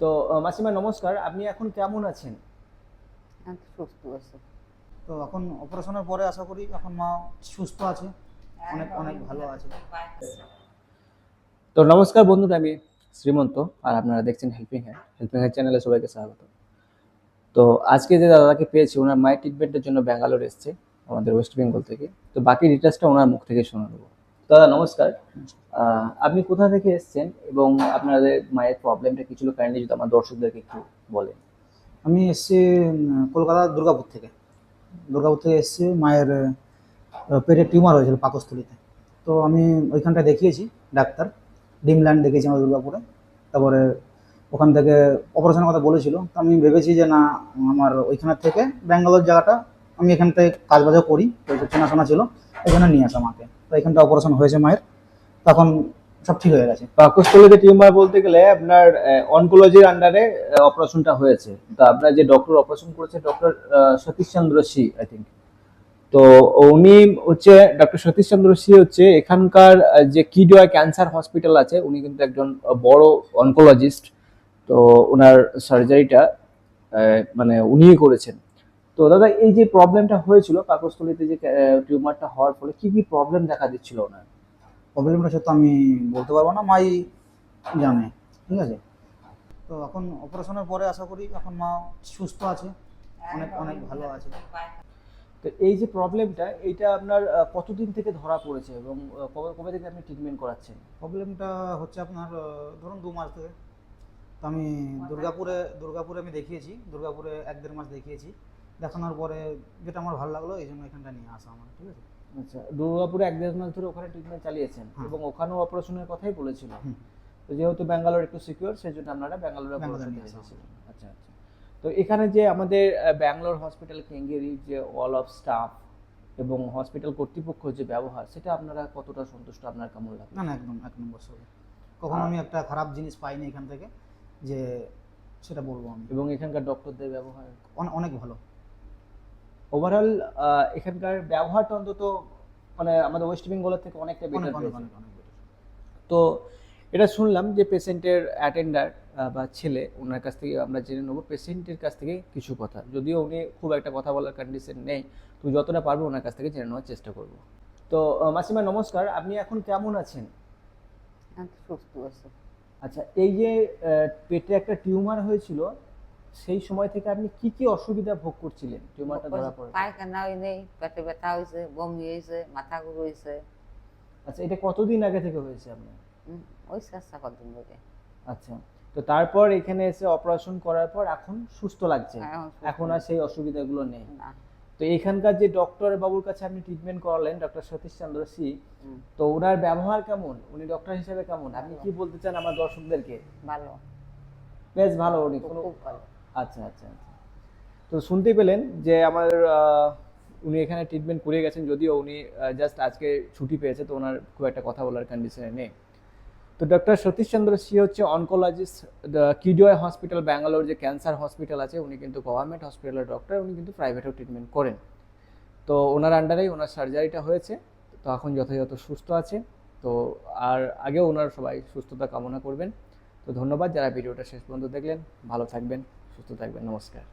তো মাসিমা নমস্কার, আপনি এখন কেমন আছেন? আমি সুস্থ আছি। তো এখন অপারেশনের পরে আশা করি এখন মা সুস্থ আছে, অনেক অনেক ভালো আছে। তো নমস্কার বন্ধুরা, আমি শ্রীমন্ত আর আপনারা দেখছেন হেল্পিং হ্যান্ড চ্যানেলে সবাইকে স্বাগত। তো আজকে যে দাদাকে পেয়েছি ওনার মায়ের ট্রিটমেন্টের জন্য ব্যাঙ্গালোর এসছে আমাদের ওয়েস্ট বেঙ্গল থেকে। তো বাকি ডিটেলসটা ওনার মুখ থেকে শুনে নেবো। দাদা নমস্কার, আপনি কোথা থেকে এসছেন এবং আপনাদের মায়ের প্রবলেমটা কি ছিল কাইন্ডলি যদি আমার দর্শকদেরকে একটু বলেন। আমি এসছি কলকাতা দুর্গাপুর থেকে এসছি। মায়ের পেটে টিউমার হয়েছিল পাকস্থলীতে। তো আমি ওইখানটা দেখিয়েছি ডাক্তার, ডিমল্যান্ড দেখিয়েছি আমার দুর্গাপুরে। তারপরে ওখান থেকে অপারেশনের কথা বলেছিল, তো আমি ভেবেছি যে না, আমার ওইখানের থেকে ব্যাঙ্গালোর জায়গাটা, আমি এখান থেকে কাজবাজও করি, তো একটু চেনাশোনা ছিল, এখানে নিয়ে আসা মাকে। তো এখানটা অপারেশন হয়েছে মায়ের, তখন সব ঠিক হয়ে গেছে। পাকস্থলীতে টিউমার বলতে গেলে আপনার অনকোলজির আন্ডারে অপারেশনটা হয়েছে। তো আপনার যে ডক্টর অপারেশন করেছে doctor Satish Chandra C I think. তো উনি হচ্ছে ডক্টর সতীশ চন্দ্র সি হচ্ছে এখানকার যে কিডওয়াই ক্যান্সার হসপিটাল আছে, উনি কিন্তু একজন বড় অনকোলজিস্ট। তো ওনার সার্জারিটা মানে উনিই করেছেন। তো দাদা এই যে প্রবলেমটা হয়েছিল পাকস্থলীতে, যে টিউমারটা হওয়ার ফলে কি কি প্রবলেম দেখা দিচ্ছিল ওনার? প্রবলেমটা সত্যি আমি বলতে পারবো না, মাই জানে। ঠিক আছে, তো এখন অপারেশনের পরে আশা করি এখন মা সুস্থ আছে, অনেক অনেক ভালো আছে। তো এই যে প্রবলেমটা, এইটা আপনার কতদিন থেকে ধরা পড়েছে এবং কবে কবে থেকে আপনি ট্রিটমেন্ট করাচ্ছেন? প্রবলেমটা হচ্ছে আপনার ধরুন 2 মাস থেকে। তো আমি দুর্গাপুরে আমি দেখিয়েছি, দুর্গাপুরে 1-1.5 মাস দেখিয়েছি। দেখানোর পরে যেটা আমার ভালো লাগলো, এই জন্য এখানটা নিয়ে আসা আমার। ঠিক আছে। আচ্ছা, দুর্গাপুরে 1-1.5 মাস ধরে ওখানে ট্রিটমেন্ট চালিয়েছেন এবং ওখানেও অপারেশনের কথাই বলেছিল। তো যেহেতু ব্যাঙ্গালোর একটু সিকিউর, সেই জন্য আপনারা ব্যাঙ্গালোরে অপারেশন নিয়ে আসা। এসেছিলেন। আচ্ছা আচ্ছা। তো এখানে যে আমাদের ব্যাঙ্গালোর হসপিটাল কেঙ্গেরির যে অল অফ স্টাফ এবং হসপিটাল কর্তৃপক্ষ যে ব্যবহার, সেটা আপনারা কতটা সন্তুষ্ট, আপনার কেমন লাগে? না না, একদম 1 নম্বর সব। কখনো আমি একটা খারাপ জিনিস পাইনি এখান থেকে, যে সেটা বলবো আমি। এবং এখানকার ডক্টরদের ব্যবহার অনেক ভালো। ওভারঅল এখানকার ব্যবহারটা অন্তত মানে আমাদের ওয়েস্ট বেঙ্গলের থেকে অনেকটা অনেক বেটার অনেক হয়েছে। অনেক অনেক better। তো এটা শুনলাম যে পেশেন্টের অ্যাটেন্ডার বা ছেলে, ওনার কাছ থেকে আমরা জেনে নেবো পেশেন্টের কাছ থেকে কিছু কথা, যদিও উনি খুব একটা কথা বলার কন্ডিশন নেই, তো যতটা পারবো ওনার কাছ থেকে জেনে নেওয়ার চেষ্টা করব। তো মাসিমা নমস্কার, আপনি এখন কেমন আছেন? আমি সুস্থ আছি। আচ্ছা, এই যে পেটে একটা টিউমার হয়েছিল, সেই সময় থেকে আপনি কি কি অসুবিধা ভোগ করছিলেন টিউমারটা ধরা পড়ে? পায়খানা হয় নেই, পেটে ব্যথা হয়েছে, বমি হয়েছে, মাথা ঘুরে হয়েছে। আচ্ছা, এটা কতদিন আগে থেকে হয়েছে আপনার? ওই চেষ্টা কদিন ধরে। আচ্ছা, তো তারপর এখানে এসে অপারেশন করার পর এখন সুস্থ লাগছে? হ্যাঁ, এখন সুস্থ এখন আর সেই অসুবিধাগুলো নেই? না। তো এখানকার যে ডক্টর বাবুর কাছে আপনি ট্রিটমেন্ট করালেন, ডক্টর সতীশ চন্দ্র সি, তো ওনার ব্যবহার কেমন, উনি ডক্টর হিসেবে কেমন, আপনি কি বলতে চান আমার দর্শকদেরকে? ভালো, বেশ ভালো উনি খুব ভালো। আচ্ছা আচ্ছা আচ্ছা। তো শুনতে পেলেন যে আমার উনি এখানে ট্রিটমেন্ট করে গেছেন, যদিও উনি জাস্ট আজকে ছুটি পেয়েছে, তো ওনার খুব একটা কথা বলার কন্ডিশনে নেই। তো ডক্টর সতীশ চন্দ্র সি হচ্ছে অনকোলজিস্ট, কিডওয়াই হসপিটাল ব্যাঙ্গালোর যে ক্যান্সার হসপিটাল আছে, উনি কিন্তু গভর্নমেন্ট হসপিটালের ডক্টর, উনি কিন্তু প্রাইভেটেও ট্রিটমেন্ট করেন। তো ওনার আন্ডারেই ওনার সার্জারিটা হয়েছে, তো এখন যথাযথ সুস্থ আছে। তো আর আগেও ওনার সবাই সুস্থতা কামনা করবেন। তো ধন্যবাদ যারা ভিডিওটা শেষ পর্যন্ত দেখলেন। ভালো থাকবেন, সুস্থ থাকবেন, নমস্কার।